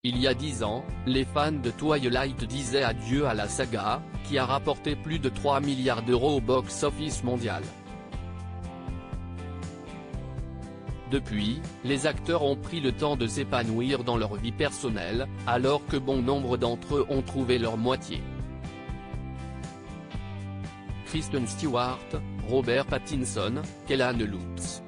Il y a 10 ans, les fans de Twilight disaient adieu à la saga, qui a rapporté plus de 3 milliards d'euros au box-office mondial. Depuis, les acteurs ont pris le temps de s'épanouir dans leur vie personnelle, alors que bon nombre d'entre eux ont trouvé leur moitié. Kristen Stewart, Robert Pattinson, Kellan Lutz.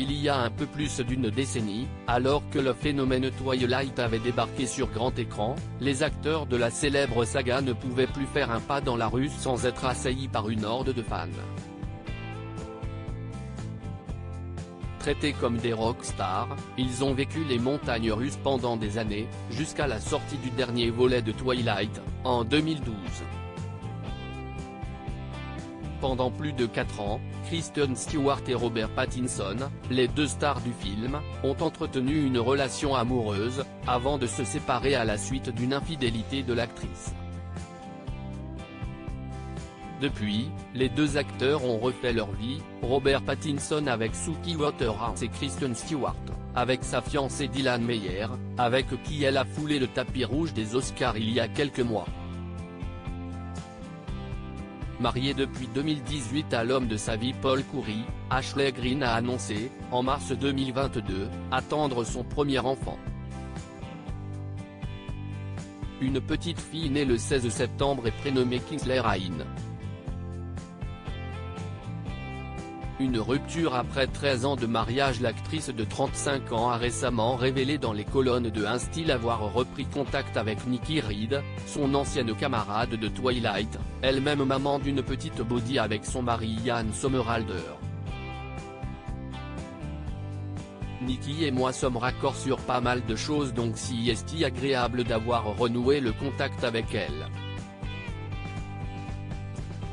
Il y a un peu plus d'une décennie, alors que le phénomène Twilight avait débarqué sur grand écran, les acteurs de la célèbre saga ne pouvaient plus faire un pas dans la rue sans être assaillis par une horde de fans. Traités comme des rockstars, ils ont vécu les montagnes russes pendant des années, jusqu'à la sortie du dernier volet de Twilight, en 2012. Pendant plus de 4 ans, Kristen Stewart et Robert Pattinson, les deux stars du film, ont entretenu une relation amoureuse, avant de se séparer à la suite d'une infidélité de l'actrice. Depuis, les deux acteurs ont refait leur vie, Robert Pattinson avec Suki Waterhouse et Kristen Stewart, avec sa fiancée Dylan Meyer, avec qui elle a foulé le tapis rouge des Oscars il y a quelques mois. Marié depuis 2018 à l'homme de sa vie Paul Coury, Ashley Greene a annoncé, en mars 2022, attendre son premier enfant. Une petite fille née le 16 septembre et prénommée Kingsley Ryan. Une rupture après 13 ans de mariage. L'actrice de 35 ans a récemment révélé dans les colonnes de InStyle avoir repris contact avec Nikki Reed, son ancienne camarade de Twilight, elle-même maman d'une petite Bodhi avec son mari Ian Somerhalder. Nikki et moi sommes raccords sur pas mal de choses, donc si est agréable d'avoir renoué le contact avec elle.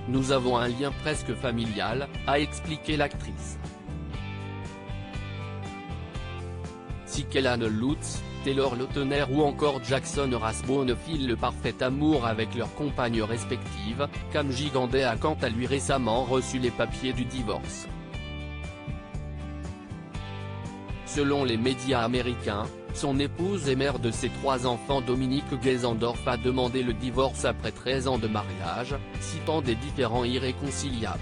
Nous avons un lien presque familial, a expliqué l'actrice. Si Kellan Lutz, Taylor Lautner ou encore Jackson Rathbone filent le parfait amour avec leurs compagnes respectives, Cam Gigandet a quant à lui récemment reçu les papiers du divorce. Selon les médias américains, son épouse et mère de ses 3 enfants Dominique Geisendorf a demandé le divorce après 13 ans de mariage, citant des différends irréconciliables.